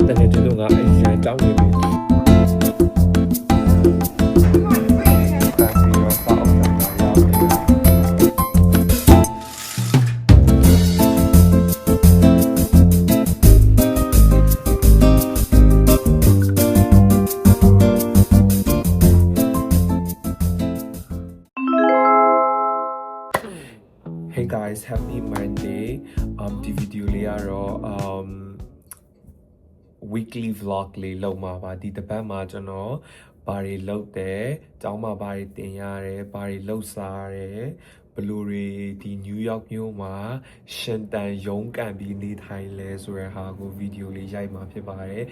တကယ်ကျွန်တော်ကအဲ့ရန်တောင်းနေပြီHey guys, happy Monday. The video လေးကတော့weekly vlog လေးလုပ်မှာပါဒီတစ်ပတ်မှာကျွန်တော်ဘာတွေလုပ်တယ်ကျောင်းမှာဘာတွေတင်ရတယ်ဘာတွေလုပ်စားရတယ်ဘလူတွေဒီ New York မြို့မှာရှင်တန်ရုံးကန်ပြီးနေထိုင်လဲဆိုတဲ့ဟာကိုဗီဒီယိုလေးရိုက်မှာဖြစ်ပါတယ်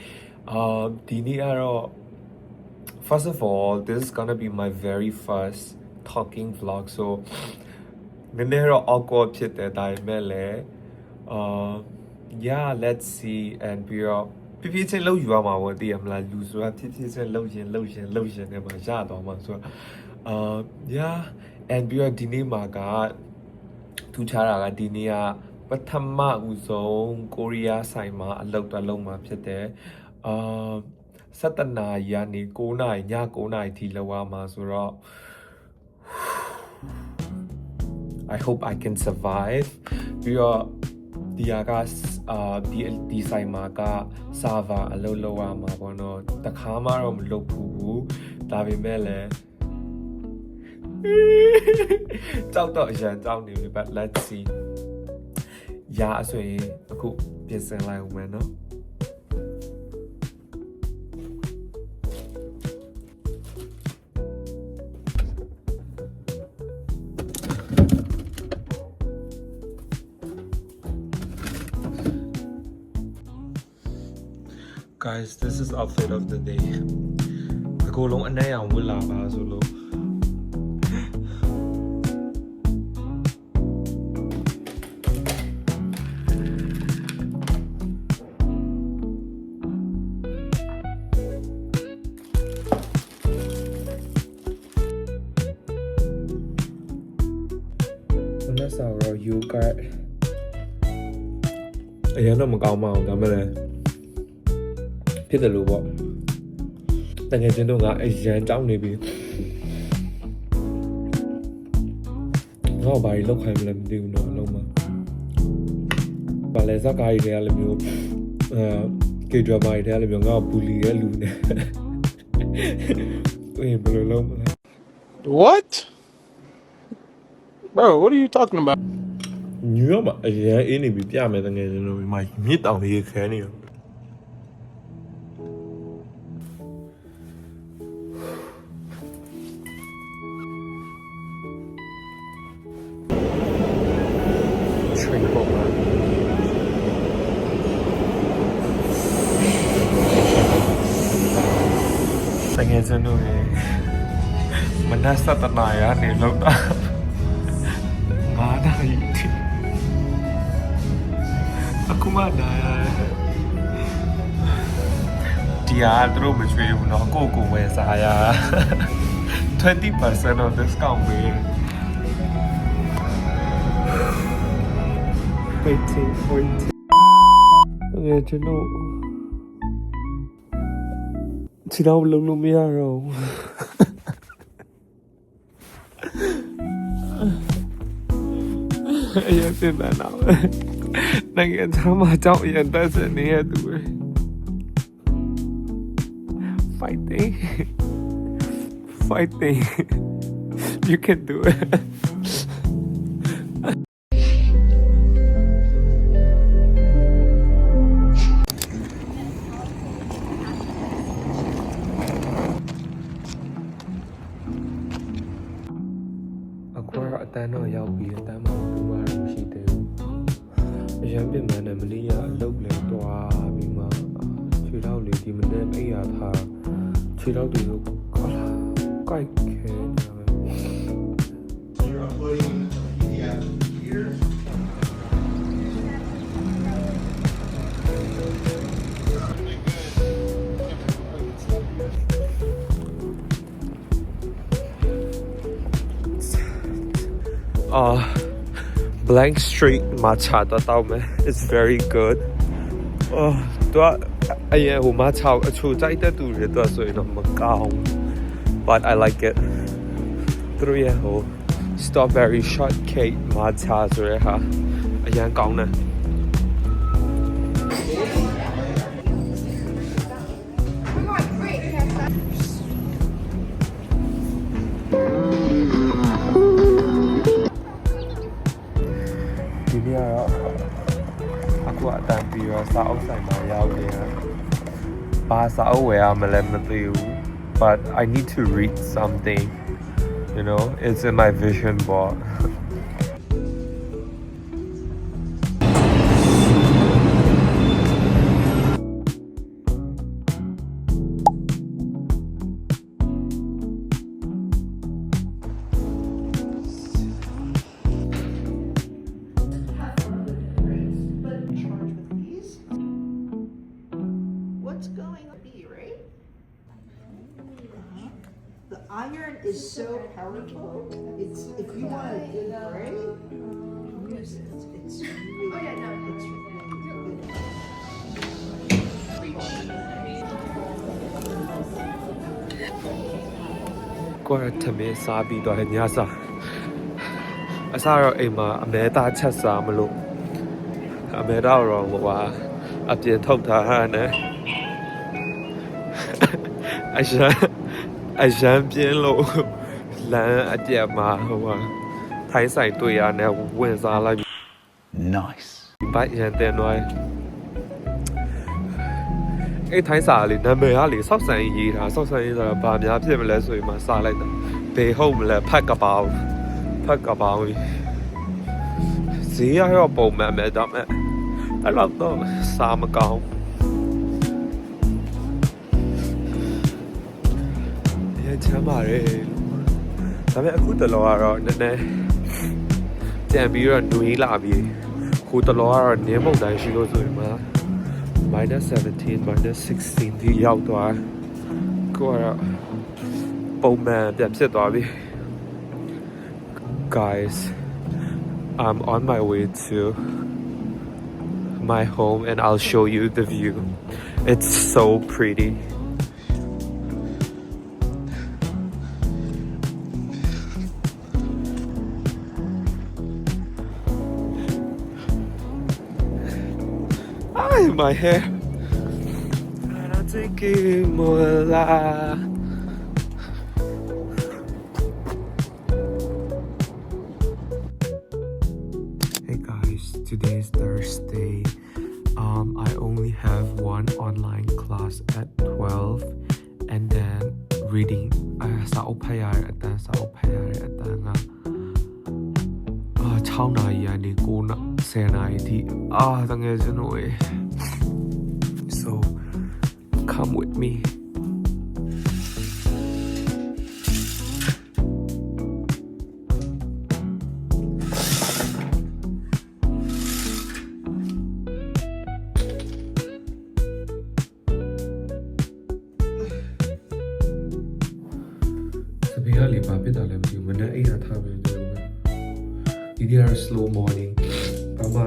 ဒီနေ့ကတော့ first of all this is gonna be my very first talking vlog so နည်းနည်းတော့ awkward ဖြစ်တယ်ဒါပေမဲ့လည်း yeah let's see and ပြီးတော့ဖြည်းဖြည်းချင်းလှုပ်ယူရမှာပေါ့တည်ရမလားလူဆိုတာဖြည်းဖြည်းချင်းလှုပ်ရင်နဲ့မှရတော့မှာဆိုတော့yeah and ပြီးတော့ဒီနေ့မှာကထူးခြားတာကဒီနေ့ကပထမဦးဆုံးကိုရီးယားဆိုင်မှာအလုပ်တစ်လုံးမှာဖြစ်တယ်7 နာရီကနေ9 နာရီည9 နာရီထိလောက်ရမှာဆိုတော့I hope I can survive ပြီးတော့ဒီကဒီဆိုင်မှာက server အလုပ်လုပ်ရမှာပေါ့နော်တခါမှတော့မလုပ်ဘူးဒါပေမဲ့လည်းကြောက်တော့အရင်ကြောက်နေပြီ but let's see ရာဆိုရင်အခုပြင်ဆင်လိုက်ဦးမယ်နော်Guys, this is outfit of the day. အကိုလုံးအနေအောင်ဝတ်လာပါဆိုလို့မနေ့ကရော yogurt အရင်တော့မကောင်းပါဘူးဒါပေမဲ့ဖြစ်တယ်လို့ပေါ့တကယ်ချင်းတော့ကအရန်တောင်းနေပြီငါ့ဘာကြီးလောက်ခိုင်းမလဲမသိဘူးတော့အလုံးမှာဘာလဲစကားကြီးတွေကလည်းမျိုးကေဒရာမာတွေကလည်းမျိုးငါ့ဘူလီရဲ့လူနဲ့ဘယ်လိုလုပ်မလဲ What? Bro, what are you talking about? ညောမှာအရန်အင်းနေပြီပြမယ်တကယ်ချင်းတော့ဒီမှာမြစ်တောင်လေးခဲနေရောတကယ်စလို့မနက်7 နာရီကနေလောက်တာ9 နာရီအခုမှလာဒီအားသူတို့မချွေဘူးနော်ကိုဝယ်စားရ20% of discount ပေး waiting တကယ်ကျွန်တော်ခြေတော့လုံးလို့မရတော့ဘူးအရင်ပြင်ပါတော့နိုင်ငံခြားမှာကြောက်ရန်တက်စနေရသူပဲ fighting you can do itအတန်းတော့ရောက်ပြီးအတန်းမှာဘူးမှတော့မရှိသေးဘူးအရင်ပြင်မှန်းနဲ့မလေးရအလုပ်လဲတွားပြီးမှခြေထောက်လေးဒီမနေ့အိယာထားခြေထောက်တွေကိုကောလာကိုက်ခဲနေတာပဲ You're uploading the here. Blank Street matcha တောက်မယ် it's very good အရင်ဟိုမှာ6အချိုကြိုက်တဲ့သူတွေတော့ဆိုရင်တော့မကောင်း but I like it သူတို့ရဲ့ဟို strawberry shortcake မာချာဆိုရဲဟာအရင်ကောင်းတယ်ဒီနေ့ကတော့အခုအတန်းပြီးတော့စာအုပ်ဆိုင်မှာရောက်နေတယ်ဘာစာအုပ်ဝယ်ရမလဲမသိဘူး but I need to read something you know it's in my vision board What's going on, right? The iron is so powerful. It's if you want a good grade, use it. It's really, it's really good.ကိုယ်ထမင်းစားပြီးတော့ညစာအစားတော့အိမ်မှာအမဲသားချက်စားမလို့အမဲသားတော့ဟိုဟာအပြင်ထုတ်ထားတယ်အရန်ပြင်းလို့လမ်းအပြက်မှာဟိုဟာထိုင်းဆိုင်တွေ့ရတဲ့ဝင်စားလိုက် Nice. ဘိုက်ရန်တဲ့တော့အဲ့ထိုင်းစာလေးနာမည်ကလေစောက်ဆန်ရေးတာစောက်ဆန်ရေးတာဘာများဖြစ်မလဲဆိုရင်မှစားလိုက်တာဘေဟုတ်မလဲဖက်ကပောင်းဈေးရောပုံမှန်ပဲတော့အဲ့လောက်တော့စားမကောင်းချမ်းပါတယ်ဒါပေမဲ့အခုတလောကတော့နည်းနည်းကြံပြီးတော့နှွေးလာပြီခုတလောကတော့နင်းမုန်တိုင်းရှိလို့ဆိုရင်မှာ-17 -16 ဒီရောက်သွားကိုကတော့ပုံမှန်ပြန်ဖြစ်သွားပြီ guys I'm on my way to my home and I'll show you the view it's so pretty my hair and I take it more alive hey guys today is Thursday I only have one online class at 12 and then reading sa opaya at the sa opaya at the 6နာရီကနေ9နာရီ10နာရီထိတကယ်ကျွန်တော် so come with meစပယ်ကလေဘာဖြစ်တာလဲမသိဘူးမနေ့အိမ်ကထားပြီးတော့ဒီနေ့က slow morning ဘာမှ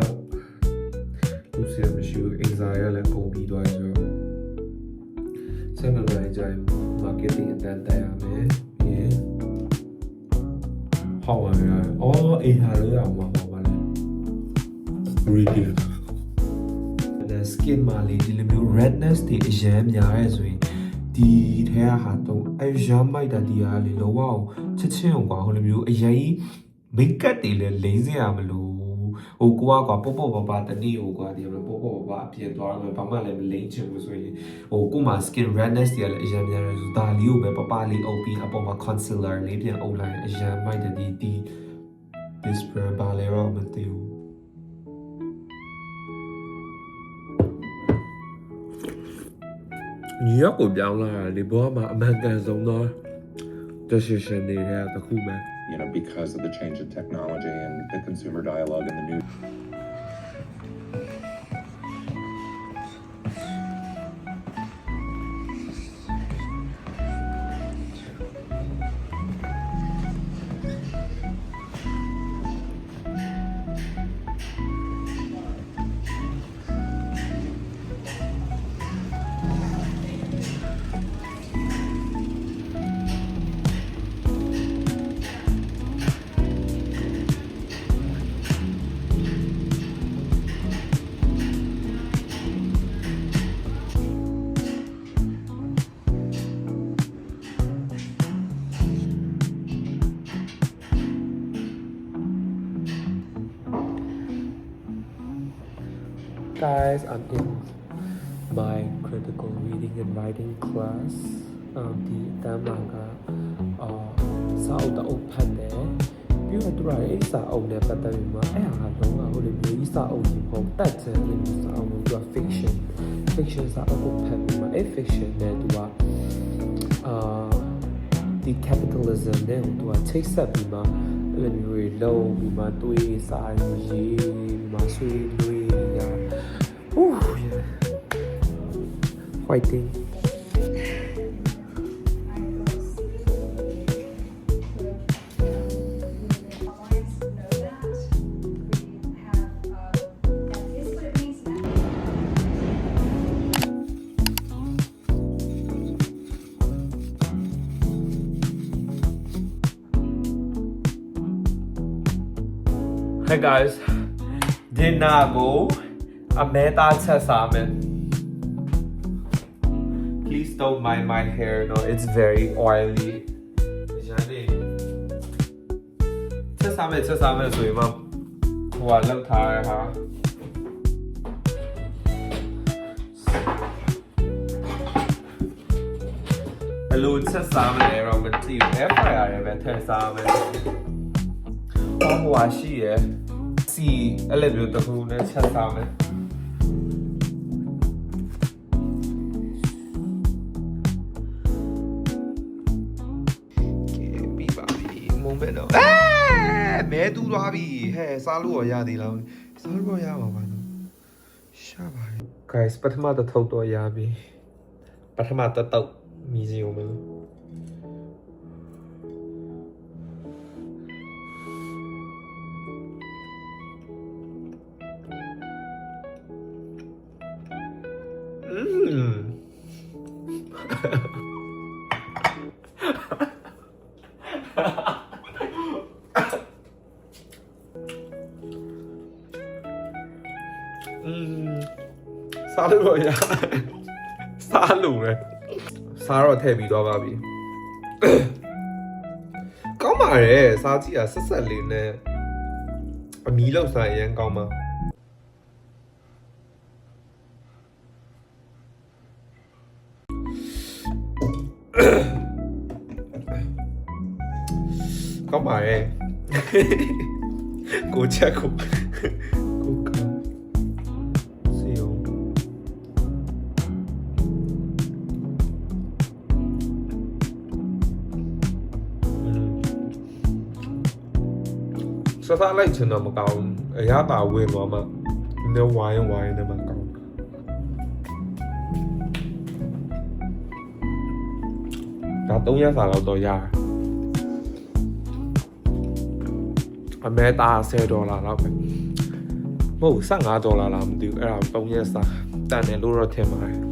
လူစရာမရှိဘူးအင်ဇာရလည်းကုန်ပြီးသွားဆိုတော့ဆက်နေလိုက်ကြရင် marketing အတန်းတက်ရမယ်ပြီးရင်ဟောင်းရအိမ်ဟာလို့ရအောင်ဟောပါလေ review the skin မှာလေဒီလိုမျိုး redness တွေအရင်များရဲဆိုရင်ဒီထဲဟာတော့အရမ်းမိုက်တာဒီဟာလေလောကချက်ချင်းကွာဟိုလိုမျိုးအရင်မိတ်ကပ်တွေလည်းလိမ့်စရာမလိုဟိုကွာပေါ့ပါတနည်းဟိုကွာဒီလိုပေါ့ပါအပြင်သွားတော့ဘာမှလည်းမလိမ့်ချင်ဘူးဆိုရင်ဟိုကိုမှ skin redness တွေလည်းအရင်များရဲဆိုဒါလေးကိုပဲပလေးအုပ်ပြီးအပေါ်မှာ concealer လေးပြန်အုပ်လိုက်အရင်မိုက်တဲ့ဒီ this brand ဘာလဲတော့မသိဘူးNew York ကိုပြောင်းလာတာလေဘောမှာအမှန်ကန်ဆုံးသော decision တွေကတခုပဲbecause of the change in technology and the consumer dialogue and the new guys, I'm in my critical reading and writing class. The Tamaga South open there. You have to write a own the Patamima. I don't know the Lisa own that's a fiction. Fictions are open a fiction that the capitalism then to a taste up bima when you were low bima to is I bima sweet yeah. Ooh yeah. Fighting. Hey guys, dinner go a meta salmon. Please don't mind my hair, no, it's very oily. Salmon, so you mum. What look tired, huh? Hello, salmon around the tea. Air better salmon. Oh, I see it. See a little bit of food and chat salmon. Moment of me do Rabi. Hey, Salu or Yadi Long. Salu or Yaman. Shabai. Guys, but I'm at the total Yabi. But I'm at the top museum. Salu rồi nha. Salu rồi. Sa rồi thay bị đó ba bị. Có mà rẻ, sa chỉ là sắt sắt lên nè. Mì lâu sa yên có mà. Có mà rẻ. Cố chắc cố. So that like to know about a yaba win mama. No wine never go. That don't yas out of ya. A meta $6 up. Mo sang $1 lam do around don't yes. Then a lure tema.